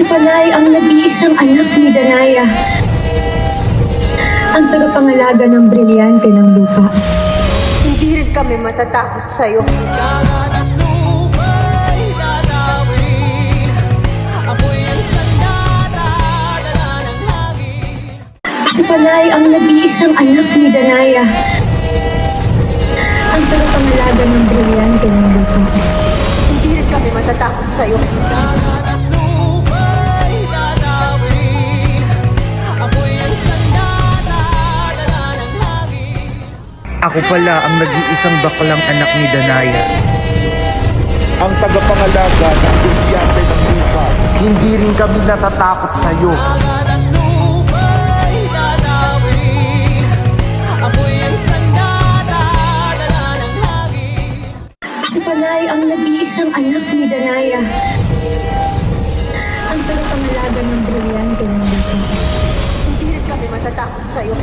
Ako pala ay ang nag-iisang anak ni Danaya. Ang tagapangalaga ng brilyante ng lupa. Hindi rin kami matatakot sa'yo. Ako pala ay ang nag-iisang anak ni Danaya. Ang tagapangalaga ng brilyante ng lupa. Hindi rin kami matatakot sa'yo. Ako pala ang nag-iisang baklang anak ni Danaya. Ang tagapangalaga ng brilyante ng lupa. Hindi rin kami natatakot sa'yo. Ako pala ay ang nag-iisang anak ni Danaya. Ang tagapangalaga ng brilyante ng lupa. Hindi rin kami matatakot sa'yo.